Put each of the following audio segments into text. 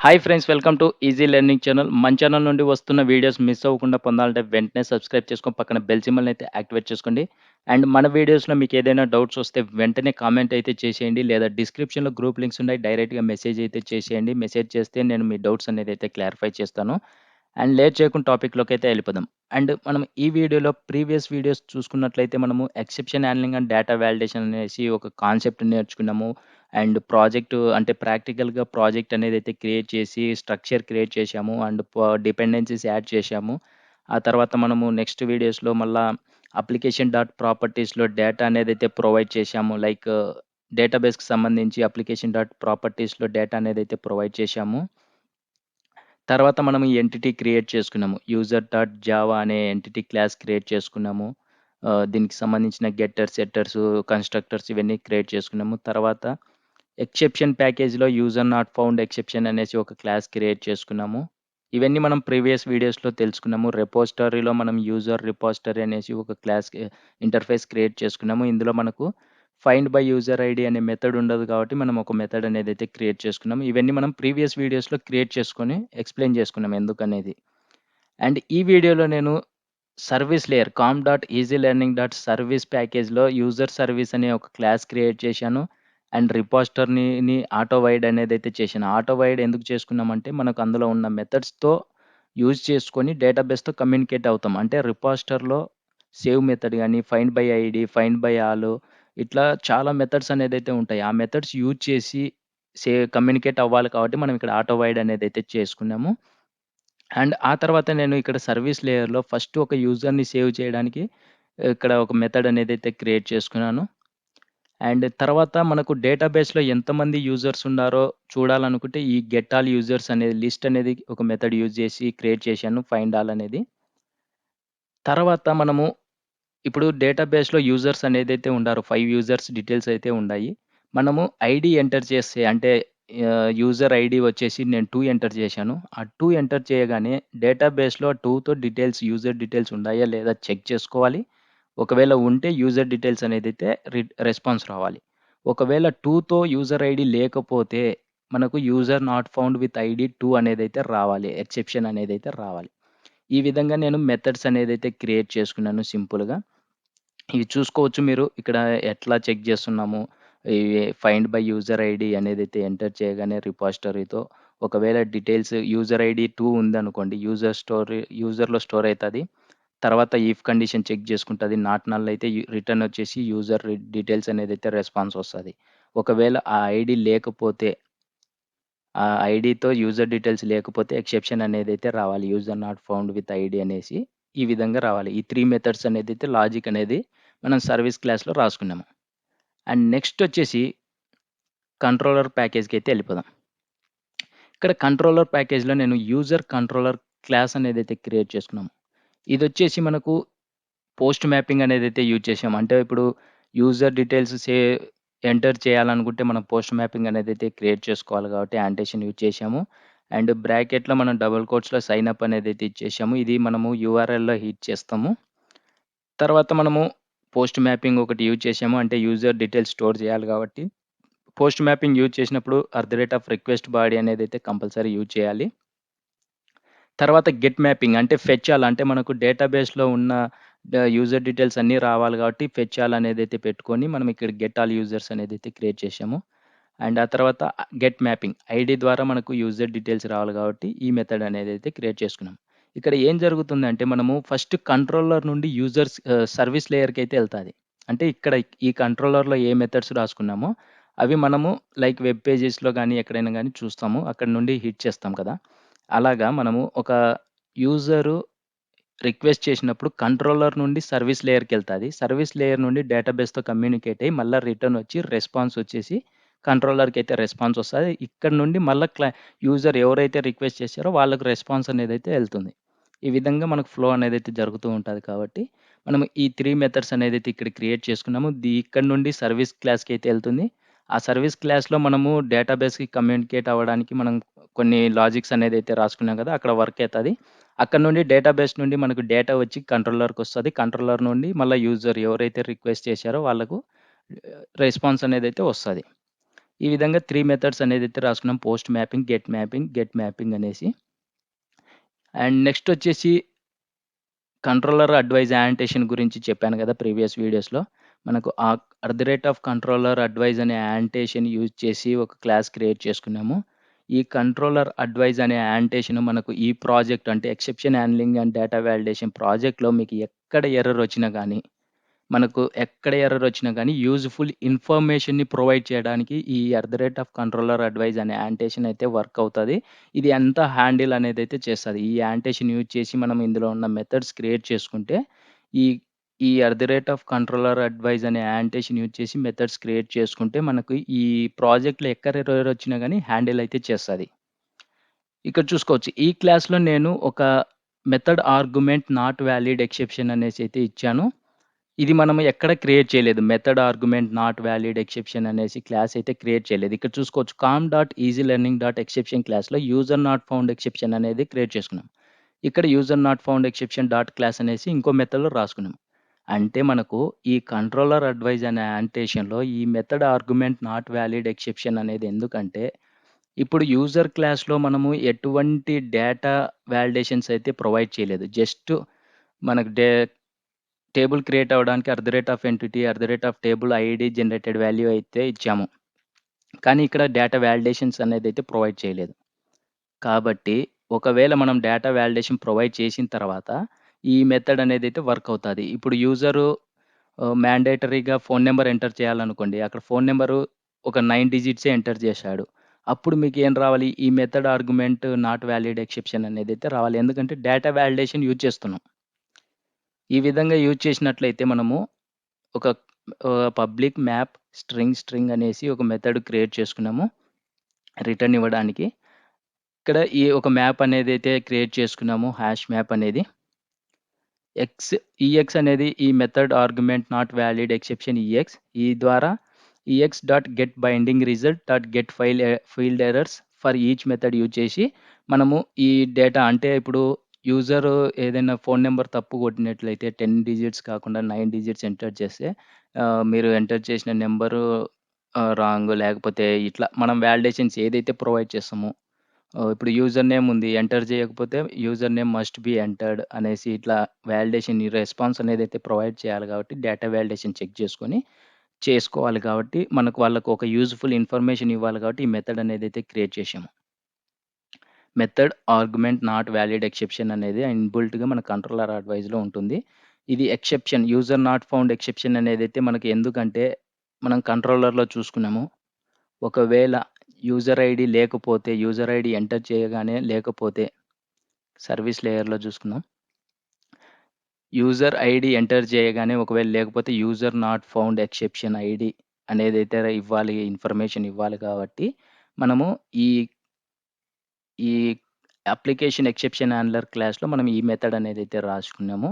Hi friends, welcome to easy learning channel. మన channel నుండి వస్తున్న వీడియోస్ మిస్ అవ్వకుండా పొందాలంటే వెంటనే సబ్స్క్రైబ్ చేసుకొని పక్కన బెల్ సింబల్‌ని అయితే యాక్టివేట్ చేసుకోండి. అండ్ మన వీడియోస్‌లో మీకు ఏదైనా డౌట్స్ వస్తే వెంటనే కామెంట్ అయితే చేసేయండి. లేదా డిస్క్రిప్షన్‌లో గ్రూప్ లింక్స్ ఉన్నాయి. డైరెక్ట్‌గా మెసేజ్ అయితే చేసేయండి. మెసేజ్ చేస్తే నేను మీ డౌట్స్ అనేది అయితే క్లారిఫై చేస్తాను. అండ్ లేట్ చేయకుండా టాపిక్‌లోకి అయితే వెళ్ళిపోదాం. అండ్ మనం ఈ వీడియోలో ప్రీవియస్ వీడియోస్ చూసుకున్నట్లయితే మనము exception handling and data validation అనేసి ఒక కాన్సెప్ట్ నేర్చుకున్నాము. అండ్ ప్రాజెక్టు అంటే ప్రాక్టికల్‌గా ప్రాజెక్ట్ అనేదైతే క్రియేట్ చేసి, స్ట్రక్చర్ క్రియేట్ చేశాము. అండ్ డిపెండెన్సీస్ యాడ్ చేశాము. ఆ తర్వాత మనము నెక్స్ట్ వీడియోస్‌లో మళ్ళా అప్లికేషన్ డాట్ ప్రాపర్టీస్‌లో డేటా అనేదైతే ప్రొవైడ్ చేశాము. లైక్ డేటాబేస్‌కి సంబంధించి అప్లికేషన్ డాట్ ప్రాపర్టీస్‌లో డేటా అనేదైతే ప్రొవైడ్ చేశాము. తర్వాత మనం ఈ ఎంటిటీ క్రియేట్ చేసుకున్నాము. యూజర్ డాట్ జావా అనే ఎంటిటీ క్లాస్ క్రియేట్ చేసుకున్నాము. దీనికి సంబంధించిన గెట్టర్స్, సెట్టర్స్, కన్‌స్ట్రక్టర్స్ ఇవన్నీ క్రియేట్ చేసుకున్నాము. తర్వాత ఎక్సెప్షన్ ప్యాకేజ్‌లో యూజర్ నాట్ ఫౌండ్ ఎక్సెప్షన్ అనేసి ఒక క్లాస్ క్రియేట్ చేసుకున్నాము. ఇవన్నీ మనం ప్రీవియస్ వీడియోస్‌లో తెలుసుకున్నాము. రిపోజిటరీలో మనం యూజర్ రిపోజిటరీ అనేసి ఒక క్లాస్ ఇంటర్ఫేస్ క్రియేట్ చేసుకున్నాము. ఇందులో మనకు ఫైండ్ బై యూజర్ ఐడీ అనే మెథడ్ ఉండదు కాబట్టి మనం ఒక మెథడ్ అనేదైతే క్రియేట్ చేసుకున్నాము. ఇవన్నీ మనం ప్రీవియస్ వీడియోస్‌లో క్రియేట్ చేసుకొని ఎక్స్‌ప్లెయిన్ చేసుకున్నాం ఎందుకనేది. అండ్ ఈ వీడియోలో నేను service layer com dot easy learning dot service ప్యాకేజ్‌లో యూజర్ సర్వీస్ అనే ఒక క్లాస్ క్రియేట్ చేశాను. అండ్ రిపోజిటరీని ఆటో వైడ్ అనేదైతే చేశాను. ఆటో వైడ్ ఎందుకు చేసుకున్నామంటే మనకు అందులో ఉన్న మెథడ్స్‌తో యూజ్ చేసుకొని డేటాబేస్‌తో కమ్యూనికేట్ అవుతాం. అంటే రిపోజిటరీలో సేవ్ మెథడ్ గాని, find by ID, find by all ఇట్లా చాలా మెథడ్స్ అనేదైతే ఉంటాయి. ఆ మెథడ్స్ యూజ్ చేసి కమ్యూనికేట్ అవ్వాలి కాబట్టి మనం ఇక్కడ ఆటో వైడ్ అనేదైతే చేసుకున్నాము. అండ్ ఆ తర్వాత నేను ఇక్కడ సర్వీస్ లేయర్‌లో ఫస్ట్ ఒక యూజర్‌ని సేవ్ చేయడానికి ఇక్కడ ఒక మెథడ్ అనేదైతే క్రియేట్ చేసుకున్నాను. అండ్ తర్వాత మనకు డేటాబేస్‌లో ఎంతమంది యూజర్స్ ఉన్నారో చూడాలనుకుంటే ఈ గెట్ ఆల్ యూజర్స్ అనేది లిస్ట్ అనేది ఒక మెథడ్ యూజ్ చేసి క్రియేట్ చేశాను ఫైండ్ ఆల్ అనేది. తర్వాత మనము ఇప్పుడు డేటాబేస్‌లో యూజర్స్ అనేదైతే ఉండారో 5 యూజర్స్ డీటెయిల్స్ అయితే ఉన్నాయి. మనము ఐడీ ఎంటర్ చేస్తే అంటే యూజర్ ఐడీ వచ్చేసి నేను 2 ఎంటర్ చేశాను. ఆ 2 ఎంటర్ చేయగానే డేటాబేస్‌లో 2తో యూజర్ డీటెయిల్స్ ఉన్నాయా లేదా చెక్ చేసుకోవాలి. ఒకవేళ ఉంటే యూజర్ డీటెయిల్స్ అనేదైతే రెస్పాన్స్ రావాలి. ఒకవేళ 2తో యూజర్ ఐడీ లేకపోతే మనకు user not found with ID 2 అనేదైతే రావాలి. ఎక్సెప్షన్ అనేదైతే రావాలి. ఈ విధంగా నేను మెథడ్స్ అనేదైతే క్రియేట్ చేసుకున్నాను సింపుల్‌గా. ఇవి చూసుకోవచ్చు మీరు ఇక్కడ ఎట్లా చెక్ చేస్తున్నాము. ఈ ఫైండ్ బై యూజర్ ఐడీ అనేదైతే ఎంటర్ చేయగానే రిపాజిటరీతో ఒకవేళ డీటెయిల్స్ యూజర్ ఐడీ 2 ఉందనుకోండి. యూజర్‌లో స్టోర్ అయితది. తర్వాత ఇఫ్ కండిషన్ చెక్ చేసుకుంటది. నాట్ నల్ అయితే రిటర్న్ వచ్చేసి యూజర్ డీటెయిల్స్ అనేదైతే రెస్పాన్స్ వస్తది. ఒకవేళ ఆ ఐడీ లేకపోతే ఆ ఐడీతో యూజర్ డీటెయిల్స్ లేకపోతే ఎక్సెప్షన్ అనేదైతే రావాలి. User not found with ID అనేసి ఈ విధంగా రావాలి. ఈ 3 మెథడ్స్ అనేదైతే లాజిక్ అనేది మనం సర్వీస్ క్లాస్‌లో రాసుకున్నాము. అండ్ నెక్స్ట్ వచ్చేసి కంట్రోలర్ ప్యాకేజ్‌కైతే ఎళ్ళిపోదాం. ఇక్కడ కంట్రోలర్ ప్యాకేజ్‌లో నేను యూజర్ కంట్రోలర్ క్లాస్ అనేదైతే క్రియేట్ చేసుకున్నాము. ఇదొచ్చేసి మనకు పోస్ట్ మ్యాపింగ్ అనేదైతే యూజ్ చేసాం. అంటే ఇప్పుడు యూజర్ డీటెయిల్స్ ఎంటర్ చేయాలనుకుంటే మనం పోస్ట్ మ్యాపింగ్ అనేదైతే క్రియేట్ చేసుకోవాలి కాబట్టి యాంటేషన్ యూజ్ చేశాము. అండ్ బ్రాకెట్‌లో మనం డబుల్ కోట్స్‌లో సైన్ అప్ అనేదైతే ఇచ్చేసాము. ఇది మనము యూఆర్ఎల్‌లో హిట్ చేస్తాము. తర్వాత మనము పోస్ట్ మ్యాపింగ్ ఒకటి యూజ్ చేసాము. అంటే యూజర్ డీటెయిల్స్ స్టోర్ చేయాలి కాబట్టి పోస్ట్ మ్యాపింగ్ యూజ్ చేసినప్పుడు రిక్వెస్ట్ బాడీ అనేదైతే కంపల్సరీ యూజ్ చేయాలి. తర్వాత గెట్ మ్యాపింగ్ అంటే ఫెచ్ ఆల్ అంటే మనకు డేటాబేస్‌లో ఉన్న యూజర్ డీటెయిల్స్ అన్నీ రావాలి కాబట్టి ఫెచ్ ఆల్ అనేదైతే పెట్టుకొని మనం ఇక్కడ గెట్ ఆల్ యూజర్స్ అనేదైతే క్రియేట్ చేశాము. అండ్ ఆ తర్వాత గెట్ మ్యాపింగ్ ఐడీ ద్వారా మనకు యూజర్ డీటెయిల్స్ రావాలి కాబట్టి ఈ మెథడ్ అనేదైతే క్రియేట్ చేసుకున్నాం. ఇక్కడ ఏం జరుగుతుందంటే మనము ఫస్ట్ కంట్రోలర్ నుండి సర్వీస్ లేయర్‌కైతే ఎళ్తాది. అంటే ఇక్కడ ఈ కంట్రోలర్‌లో ఏ మెథడ్స్ రాసుకున్నామో అవి మనము లైక్ వెబ్ పేజెస్‌లో గాని ఎక్కడైనా గాని చూస్తాము. అక్కడి నుండి హిట్ చేస్తాం కదా! అలాగా మనము ఒక యూజరు రిక్వెస్ట్ చేసినప్పుడు కంట్రోలర్ నుండి సర్వీస్ లేయర్‌కెళ్తాది. సర్వీస్ లేయర్ నుండి డేటాబేస్‌తో కమ్యూనికేట్ అయ్యి మళ్ళా రిటర్న్ వచ్చి రెస్పాన్స్ వచ్చేసి కంట్రోలర్‌కైతే రెస్పాన్స్ వస్తది. ఇక్కడ నుండి మళ్ళా యూజర్ ఎవరైతే రిక్వెస్ట్ చేసారో వాళ్ళకి రెస్పాన్స్ అనేదైతే ఎళ్తుంది. ఈ విధంగా మనకు ఫ్లో అనేదైతే జరుగుతూ ఉంటది కాబట్టి, మనం ఈ 3 మెథడ్స్ అనేదైతే ఇక్కడ క్రియేట్ చేసుకున్నామో, ఇక్కడ నుండి సర్వీస్ క్లాస్‌కైతే ఎళ్తుంది. ఆ సర్వీస్ క్లాస్‌లో మనము డేటాబేస్‌కి కమ్యూనికేట్ అవ్వడానికి మనం కొన్ని లాజిక్స్ అనేదైతే రాసుకున్నాం కదా! అక్కడ వర్క్ అయితది. అక్కడ నుండి డేటాబేస్ నుండి మనకు డేటా వచ్చి కంట్రోలర్‌కొస్తది. కంట్రోలర్ నుండి మళ్ళా యూజర్ ఎవరైతే రిక్వెస్ట్ చేశారో వాళ్ళకు రెస్పాన్స్ అనేదైతే వస్తది. ఈ విధంగా 3 మెథడ్స్ అనేదైతే రాసుకున్నాం. పోస్ట్ మ్యాపింగ్, గెట్ మ్యాపింగ్ అనేసి. అండ్ నెక్స్ట్ వచ్చేసి కంట్రోలర్ అడ్వైస్ యాంటేషన్ గురించి చెప్పాను కదా ప్రీవియస్ వీడియోస్‌లో. మనకు కంట్రోలర్ అడ్వైస్ అనే యాంటేషన్ యూజ్ చేసి ఒక క్లాస్ క్రియేట్ చేసుకున్నాము. ఈ కంట్రోలర్ అడ్వైస్ అనే యాంటేషన్ మనకు ఈ ప్రాజెక్ట్ అంటే exception handling and data validation ప్రాజెక్ట్‌లో మీకు ఎక్కడ ఎర్రర్ వచ్చినా గానీ, మనకు ఎక్కడ ఎర్రర్ వచ్చినా గానీ యూజ్‌ఫుల్ ఇన్ఫర్మేషన్‌ని ప్రొవైడ్ చేయడానికి ఈ కంట్రోలర్ అడ్వైస్ అనే యాంటేషన్ అయితే వర్క్ అవుతది. ఇది అంతా హ్యాండిల్ అనేదైతే చేస్తది. ఈ యాంటేషన్ యూజ్ చేసి మనం ఇందులో ఉన్న మెథడ్స్ క్రియేట్ చేసుకుంటే, ఈ ఈ కంట్రోలర్ అడ్వైస్ అనే యాంటేషన్ యూజ్ చేసి మెథడ్స్ క్రియేట్ చేసుకుంటే, మనకు ఈ ప్రాజెక్ట్‌లో ఎక్కడ ఎర్రర్ వచ్చినా గానీ హ్యాండిల్ అయితే చేస్తది. ఇక్కడ చూసుకోవచ్చు. ఈ క్లాస్‌లో నేను ఒక method argument not valid exception అనేసి అయితే ఇచ్చాను. ఇది మనము ఎక్కడ క్రియేట్ చేయలేదు. Method argument not valid exception అనేసి క్లాస్ అయితే క్రియేట్ చేయలేదు. ఇక్కడ చూసుకోవచ్చు కామ్.ఈజీలెర్నింగ్.ఎక్సెప్షన్ క్లాస్‌లో యూజర్ నాట్ ఫౌండ్ ఎక్సెప్షన్ అనేది క్రియేట్ చేసుకున్నాం. ఇక్కడ user not found exception dot class అనేసి ఇంకో మెథడ్‌లో రాసుకున్నాం. అంటే మనకు ఈ కంట్రోలర్ అడ్వైస్ అనే యాంటేషన్‌లో ఈ method argument not valid exception అనేది ఎందుకంటే, ఇప్పుడు యూజర్ క్లాస్‌లో మనము ఎటువంటి డేటా వాలిడేషన్స్ అయితే ప్రొవైడ్ చేయలేదు. జస్ట్ మనకు టేబుల్ క్రియేట్ అవ్వడానికి entity, table ID generated value అయితే ఇచ్చాము. కానీ ఇక్కడ డేటా వాలిడేషన్స్ అనేదైతే ప్రొవైడ్ చేయలేదు. కాబట్టి ఒకవేళ మనం డేటా వాలిడేషన్ ప్రొవైడ్ చేసిన తర్వాత, ఈ మెథడ్ అనేదైతే వర్క్ అవుతది. ఇప్పుడు యూజరు మ్యాండేటరీగా ఫోను నంబర్ ఎంటర్ చేయాలనుకోండి. అక్కడ ఫోను నంబరు ఒక 9 డిజిట్సే ఎంటర్ చేశాడు. అప్పుడు మీకేం రావాలి? ఈ method argument not valid exception అనేదైతే రావాలి. ఎందుకంటే డేటా వాలిడేషన్ యూజ్ చేస్తున్నాం. ఈ విధంగా యూజ్ చేసినట్లయితే మనము ఒక పబ్లిక్ మ్యాప్ స్ట్రింగ్ అనేసి ఒక మెథడ్ క్రియేట్ చేసుకున్నాము. రిటర్న్ ఇవ్వడానికి. ఇక్కడ ఈ ఒక మ్యాప్ అనేదైతే క్రియేట్ చేసుకున్నామో హాష్ మ్యాప్ అనేది. ఈఎక్స్ అనేది ఈ method argument not valid exception EX. ఈ ద్వారా EX dot get binding result dot get field errors for each method use చేసి మనము ఈ డేటా అంటే ఇప్పుడు యూజర్ ఏదైనా ఫోన్ నంబర్ తప్పు కొట్టినట్లయితే 10 డిజిట్స్ కాకుండా 9 డిజిట్స్ ఎంటర్ చేస్తే మీరు ఎంటర్ చేసిన నంబరు రాంగ్ లేకపోతే ఇట్లా మనం వాలిడేషన్స్ ఏదైతే ప్రొవైడ్ చేస్తామో ఇప్పుడు యూజర్ నేమ్ ఉంది. ఎంటర్ చేయకపోతే user name must be entered అనేసి ఇట్లా వాలిడేషన్ రెస్పాన్స్ అనేదైతే ప్రొవైడ్ చేయాలి కాబట్టి డేటా వాలిడేషన్ చెక్ చేసుకోవాలి కాబట్టి మనకు వాళ్ళకు ఒక యూజ్‌ఫుల్ ఇన్ఫర్మేషన్ ఇవ్వాలి కాబట్టి ఈ మెథడ్ అనేదైతే క్రియేట్ చేశాము. Method argument not valid exception అనేది ఇన్‌బిల్ట్‌గా మన కంట్రోలర్ అడ్వైస్‌లో ఉంటుంది. ఇది యూజర్ నాట్ ఫౌండ్ ఎక్సెప్షన్ అనేదైతే మనకి ఎందుకంటే మనం కంట్రోలర్‌లో చూసుకున్నాము. ఒకవేళ యూజర్ ఐడీ లేకపోతే యూజర్ ఐడీ ఎంటర్ చేయగానే లేకపోతే సర్వీస్ లేయర్‌లో చూసుకుందాం. యూజర్ ఐడీ ఎంటర్ చేయగానే ఒకవేళ లేకపోతే user not found exception ID అనేదైతే ఇన్ఫర్మేషన్ ఇవ్వాలి కాబట్టి మనము ఈ ఈ అప్లికేషన్ ఎక్సెప్షన్ హ్యాండ్లర్ క్లాస్‌లో మనం ఈ మెథడ్ అనేదైతే రాసుకున్నామో,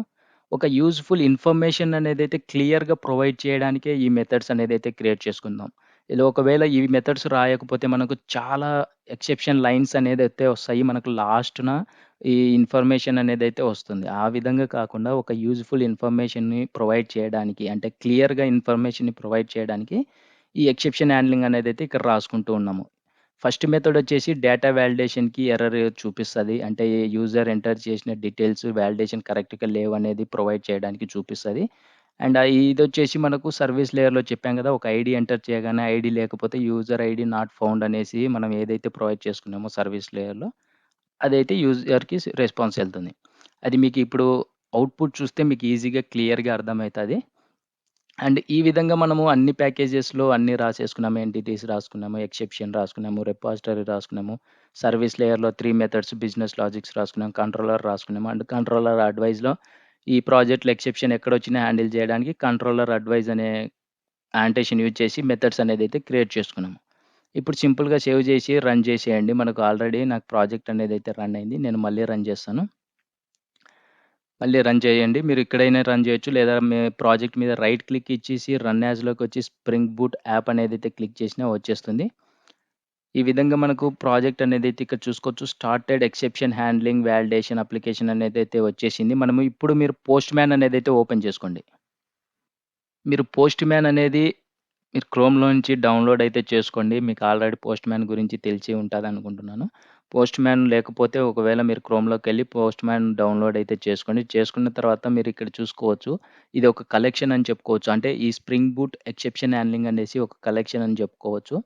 ఒక యూజ్‌ఫుల్ ఇన్ఫర్మేషన్ అనేదైతే క్లియర్‌గా ప్రొవైడ్ చేయడానికే ఈ మెథడ్స్ అనేదైతే క్రియేట్ చేసుకుందాం. ఇలా ఒకవేళ ఈ మెథడ్స్ రాయకపోతే మనకు చాలా ఎక్సెప్షన్ లైన్స్ అనేదైతే వస్తాయి. మనకు లాస్ట్‌న ఈ ఇన్ఫర్మేషన్ అనేదైతే వస్తుంది. ఆ విధంగా కాకుండా ఒక యూజ్‌ఫుల్ ఇన్ఫర్మేషన్‌ని ప్రొవైడ్ చేయడానికి అంటే క్లియర్‌గా ఇన్ఫర్మేషన్‌ని ప్రొవైడ్ చేయడానికి ఈ ఎక్సెప్షన్ హ్యాండ్లింగ్ అనేదైతే ఇక్కడ రాసుకుంటూ ఉన్నాము. ఫస్ట్ మెథడ్ వచ్చేసి డేటా వాలిడేషన్‌కి ఎర్రర్ చూపిస్తది. అంటే యూజర్ ఎంటర్ చేసిన డీటెయిల్స్ వాలిడేషన్ కరెక్ట్‌గా లేవనేది ప్రొవైడ్ చేయడానికి చూపిస్తది. అండ్ ఇదొచ్చేసి మనకు సర్వీస్ లేయర్‌లో చెప్పాం కదా! ఒక ఐడీ ఎంటర్ చేయగానే ఐడీ లేకపోతే యూజర్ ఐడీ నాట్ ఫౌండ్ అనేసి మనం ఏదైతే ప్రొవైడ్ చేసుకున్నామో సర్వీస్ లేయర్‌లో అదైతే యూజర్‌కి రెస్పాన్స్ ఎళ్తుంది. అది మీకు ఇప్పుడు అవుట్‌పుట్ చూస్తే మీకు ఈజీగా క్లియర్‌గా అర్థమైతది. అండ్ ఈ విధంగా మనము అన్ని ప్యాకేజెస్‌లో అన్నీ రాసేసుకున్నాము. ఎంటిటీస్ రాసుకున్నాము, ఎక్సెప్షన్ రాసుకున్నాము, రిపాజిటరీ రాసుకున్నాము. సర్వీస్ లేయర్‌లో 3 మెథడ్స్, బిజినెస్ లాజిక్స్ రాసుకున్నాం. కంట్రోలర్ రాసుకున్నాము. అండ్ కంట్రోలర్ అడ్వైస్‌లో ఈ ప్రాజెక్ట్‌లో ఎక్సెప్షన్ ఎక్కడొచ్చినా హ్యాండిల్ చేయడానికి కంట్రోలర్ అడ్వైస్ అనే యాంటేషన్ యూజ్ చేసి మెథడ్స్ అనేదైతే క్రియేట్ చేసుకున్నాము. ఇప్పుడు సింపుల్‌గా సేవ్ చేసి రన్ చేసేయండి. మనకు ఆల్రెడీ నాకు ప్రాజెక్ట్ అనేదైతే రన్ అయింది. నేను మళ్ళీ రన్ చేస్తాను. మళ్ళీ రన్ చేయండి. మీరు ఇక్కడైనా రన్ చేయొచ్చు. లేదా మీ ప్రాజెక్ట్ మీద రైట్ క్లిక్ ఇచ్చేసి రన్ యాజ్‌లోకొచ్చి స్ప్రింగ్ బూట్ యాప్ అనేదైతే క్లిక్ చేసినా వచ్చేస్తుంది. ఈ విధంగా మనకు ప్రాజెక్ట్ అనేదైతే ఇక్కడ చూసుకోవచ్చు. Started exception handling validation application అనేదైతే వచ్చేసింది. ఇప్పుడు మీరు పోస్ట్ మ్యాన్ అనేదైతే ఓపెన్ చేసుకోండి. మీరు పోస్ట్ మ్యాన్ అనేది మీరు క్రోమ్‌లో నుంచి డౌన్‌లోడ్ అయితే చేసుకోండి. మీకు ఆల్రెడీ పోస్ట్ మ్యాన్ గురించి తెలిసి ఉంటదనుకుంటున్నాను. పోస్ట్ మ్యాన్ లేకపోతే ఒకవేళ మీరు క్రోమ్‌లోకెళ్ళి పోస్ట్ మ్యాన్ డౌన్‌లోడ్ అయితే చేసుకోండి. చేసుకున్న తర్వాత మీరిక్కడ చూసుకోవచ్చు. ఇది ఒక కలెక్షన్ అని చెప్పుకోవచ్చు. అంటే ఈ స్ప్రింగ్ బూట్ ఎక్సెప్షన్ హ్యాండ్లింగ్ అనేసి ఒక కలెక్షన్ అని చెప్పుకోవచ్చు.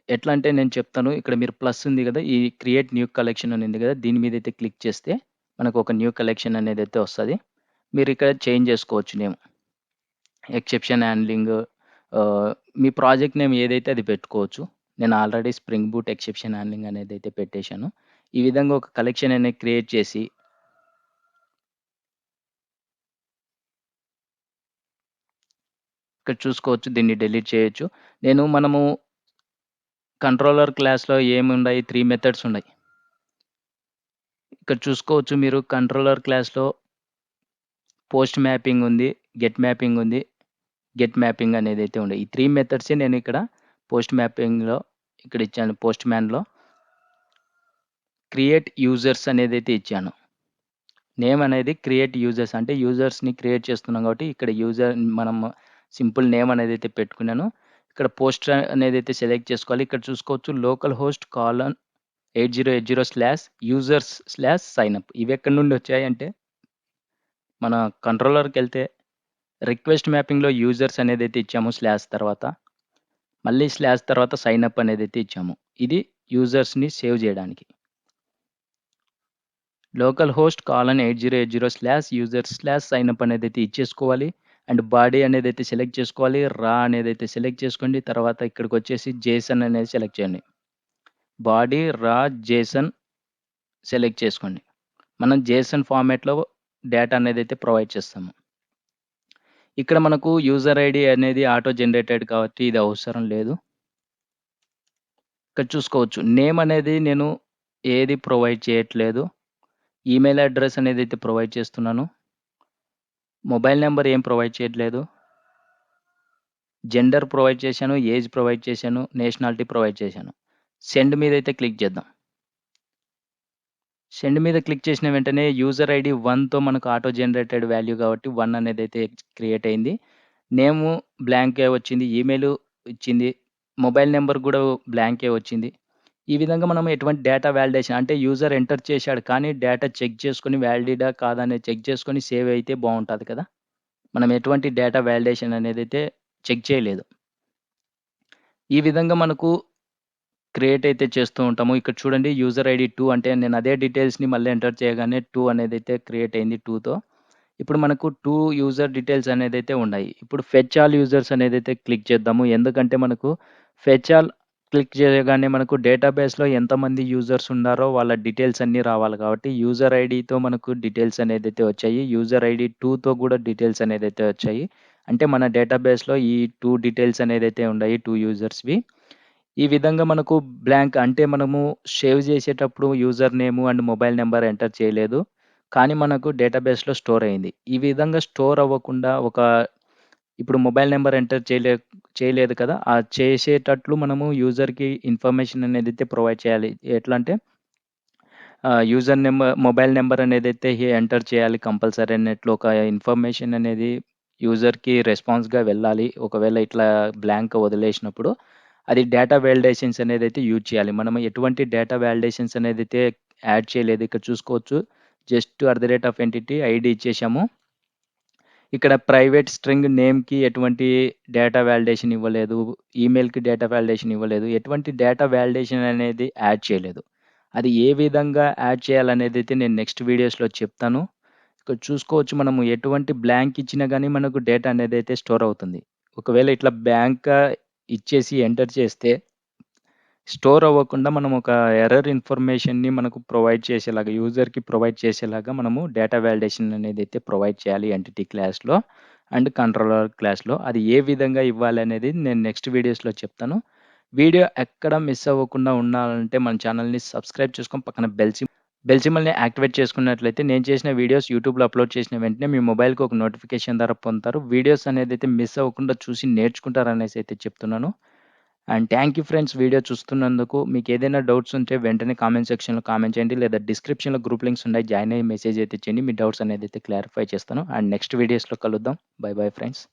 ఎట్లా అంటే నేను చెప్తాను. ఇక్కడ మీరు ప్లస్ ఉంది గదా! ఈ క్రియేట్ న్యూ కలెక్షన్ అని ఉంది గదా! దీని మీదైతే క్లిక్ చేస్తే మనకు ఒక న్యూ కలెక్షన్ అనేదైతే వస్తది. మీరిక్కడ చేంజ్ చేసుకోవచ్చు నేమ్. ఎక్సెప్షన్ హ్యాండ్లింగ్ మీ ప్రాజెక్ట్ నేమ్ ఏదైతే అది పెట్టుకోవచ్చు. నేను already spring boot exception handling అనేదైతే పెట్టేశాను. ఈ విధంగా ఒక కలెక్షన్ అనేది క్రియేట్ చేసి ఇక్కడ చూసుకోవచ్చు. దీన్ని డిలీట్ చేయొచ్చు. మనము కంట్రోలర్ క్లాస్‌లో ఏముండాయి 3 మెథడ్స్ ఉన్నాయి. ఇక్కడ చూసుకోవచ్చు మీరు కంట్రోలర్ క్లాస్‌లో పోస్ట్ మ్యాపింగ్ ఉంది, గెట్ మ్యాపింగ్ ఉంది, గెట్ మ్యాపింగ్ అనేదైతే ఉండే. ఈ 3 మెథడ్సే నేను ఇక్కడ పోస్ట్ మ్యాపింగ్‌లో ఇక్కడ ఇచ్చాను. పోస్ట్ మ్యాన్‌లో క్రియేట్ యూజర్స్ అనేదైతే ఇచ్చాను. నేమ్ అనేది క్రియేట్ యూజర్స్ అంటే యూజర్స్‌ని క్రియేట్ చేస్తున్నాం కాబట్టి ఇక్కడ మనం సింపుల్ నేమ్ అనేదైతే పెట్టుకున్నాను. ఇక్కడ పోస్ట్ అనేదైతే సెలెక్ట్ చేసుకోవాలి. ఇక్కడ చూసుకోవచ్చు లోకల్ హోస్ట్ కాలన్ 8080/users/signup ఇవెక్కడి నుండి వచ్చాయంటే మన కంట్రోలర్‌కెళ్తే రిక్వెస్ట్ మ్యాపింగ్‌లో యూజర్స్ అనేదైతే ఇచ్చామో స్లాష్ తర్వాత, మళ్ళీ స్లాష్ తర్వాత సైన్ అప్ అనేదైతే ఇచ్చాము. ఇది యూజర్స్‌ని సేవ్ జేయడానికి. లోకల్ హోస్ట్ కాలన్ 8080/users/signup అనేదైతే ఇచ్చేసుకోవాలి. అండ్ బాడీ అనేదైతే సెలెక్ట్ చేసుకోవాలి. రా అనేదైతే సెలెక్ట్ చేసుకోండి. తర్వాత ఇక్కడికొచ్చేసి జేసన్ అనేది సెలెక్ట్ చేయండి. బాడీ, రా, జేసన్ సెలెక్ట్ చేసుకోండి. మనం జేసన్ ఫార్మాట్‌లో డేటా అనేదైతే ప్రొవైడ్ చేస్తాము. ఇక్కడ మనకు యూజర్ ఐడీ అనేది ఆటో జనరేటెడ్ కాబట్టి ఇది అవసరం లేదు. ఇక్కడ చూసుకోవచ్చు. నేమ్ అనేది నేను ఏది ప్రొవైడ్ చేయట్లేదు. ఈమెయిల్ అడ్రెస్ అనేదైతే ప్రొవైడ్ చేస్తున్నాను. మొబైల్ నంబర్ ఏం ప్రొవైడ్ చేయట్లేదు. జెండర్ ప్రొవైడ్ చేశాను. ఏజ్ ప్రొవైడ్ చేశాను. నేషనాలిటీ ప్రొవైడ్ చేశాను. సెండ్ మీదైతే క్లిక్ చేద్దాం. సెండ్ మీద క్లిక్ చేసిన వెంటనే యూజర్ ఐడీ 1తో మనకు ఆటో జనరేటెడ్ వాల్యూ కాబట్టి 1 అనేదైతే క్రియేట్ అయింది. నేము బ్లాంకే వచ్చింది. ఈమెయిల్ ఇచ్చింది. మొబైల్ నంబర్ గూడా బ్లాంకే వచ్చింది. ఈ విధంగా మనం ఎటువంటి డేటా వాలిడేషన్ అంటే యూజర్ ఎంటర్ చేశాడు. కానీ డేటా చెక్ చేసుకొని వాలిడా కాదా అనేది చెక్ చేసుకొని సేవ్ అయితే బావుంటది కదా! మనం ఎటువంటి డేటా వాలిడేషన్ అనేదైతే చెక్ చేయలేదు. ఈ విధంగా మనకు క్రియేట్ అయితే చేస్తూ ఉంటాము. ఇక్కడ చూడండి యూజర్ ఐడీ 2 అంటే నేను అదే డీటెయిల్స్‌ని మళ్ళీ ఎంటర్ చేయగానే 2 అనేదైతే క్రియేట్ అయింది 2తో. ఇప్పుడు మనకు 2 యూజర్ డీటెయిల్స్ అనేదైతే ఉన్నాయి. ఇప్పుడు ఫెచ్ ఆల్ యూజర్స్ అనేదైతే క్లిక్ చేద్దాము. ఎందుకంటే మనకు ఫెచ్ ఆల్ క్లిక్ చేయగానే మనకు డేటాబేస్‌లో ఎంతమంది యూజర్స్ ఉన్నారో వాళ్ళ డీటెయిల్స్ అన్నీ రావాలి కాబట్టి యూజర్ ఐడీతో మనకు డీటెయిల్స్ అనేదైతే వచ్చాయి. యూజర్ ఐడీ 2తో కూడా డీటెయిల్స్ అనేదైతే వచ్చాయి. అంటే మన డేటాబేస్‌లో ఈ 2 డీటెయిల్స్ అనేదైతే ఉన్నాయి 2 యూజర్స్‌వి. ఈ విధంగా మనకు బ్లాంక్ అంటే మనము సేవ్ చేసేటప్పుడు user name and mobile number enter చేయలేదు. కానీ మనకు డేటాబేస్‌లో స్టోర్ అయింది. ఈ విధంగా స్టోర్ అవ్వకుండా ఇప్పుడు మొబైల్ నంబర్ ఎంటర్ చేయలేదు కదా! చేసేటట్లు మనము యూజర్‌కి ఇన్ఫర్మేషన్ అనేదైతే ప్రొవైడ్ చేయాలి. ఎట్లా అంటే మొబైల్ నంబర్ అనేదైతే ఎంటర్ చేయాలి కంపల్సరీ అన్నట్లు ఒక ఇన్ఫర్మేషన్ అనేది యూజర్‌కి రెస్పాన్స్‌గా వెళ్ళాలి. ఒకవేళ ఇట్లా బ్లాంక్ వదిలేసినప్పుడు అది డేటా వాలిడేషన్స్ అనేదైతే యూజ్ చేయాలి. మనం ఎటువంటి డేటా వాలిడేషన్స్ అనేదైతే యాడ్ చేయలేదు. ఇక్కడ చూసుకోవచ్చు. జస్ట్ ఎంటిటీ ఐడీ ఇచ్చేసాము. ఇక్కడ ప్రైవేట్ స్ట్రింగ్ నేమ్‌కి ఎటువంటి డేటా వాలిడేషన్ ఇవ్వలేదు. ఈమెయిల్‌కి డేటా వాలిడేషన్ ఇవ్వలేదు. ఎటువంటి డేటా వాలిడేషన్ అనేది యాడ్ చేయలేదు. అది ఏ విధంగా యాడ్ చేయాలనేదైతే నేను నెక్స్ట్ వీడియోస్‌లో చెప్తాను. ఇక్కడ చూసుకోవచ్చు మనము ఎటువంటి బ్లాంక్ ఇచ్చినా గానీ మనకు డేటా అనేదైతే స్టోర్ అవుతుంది. ఒకవేళ ఇట్లా బ్లాంక్‌గా ఇచ్చేసి ఎంటర్ చేస్తే స్టోర్ అవ్వకుండా మనం ఒక ఎర్రర్ ఇన్ఫర్మేషన్‌ని మనకు ప్రొవైడ్ చేసేలాగా యూజర్‌కి ప్రొవైడ్ చేసేలాగా మనము డేటా వాలిడేషన్ అనేదైతే ప్రొవైడ్ చేయాలి ఎంటిటీ క్లాస్‌లో అండ్ కంట్రోలర్ క్లాస్‌లో. అది ఏ విధంగా ఇవ్వాలనేది నేను నెక్స్ట్ వీడియోస్‌లో చెప్తాను. వీడియో ఎక్కడ మిస్ అవ్వకుండా ఉండాలంటే మన ఛానెల్‌ని సబ్స్క్రైబ్ చేసుకొని పక్కన బెల్ సింబల్‌ని యాక్టివేట్ చేసుకున్నట్లయితే నేను చేసిన వీడియోస్ యూట్యూబ్‌లో అప్‌లోడ్ చేసిన వెంటనే మీ మొబైల్‌కి ఒక నోటిఫికేషన్ ద్వారా పొందుతారు. వీడియోస్ అనేదైతే మిస్ అవ్వకుండా చూసి నేర్చుకుంటారనేసి అయితే చెప్తున్నాను. And thank you friends video చూస్తున్నందుకు. మీకేదైనా డౌట్స్ ఉంటే వెంటనే కామెంట్ సెక్షన్‌లో కామెంట్ చేయండి. లేదా డిస్క్రిప్షన్‌లో గ్రూప్ లింక్స్ ఉన్నాయి. జాయిన్ అయ్యి మెసేజ్ అయితే చేయండి. మీ డౌట్స్ అనేదైతే క్లారిఫై చేస్తాను. అండ్ నెక్స్ట్ వీడియోస్‌లో కలుద్దాం. By bye friends.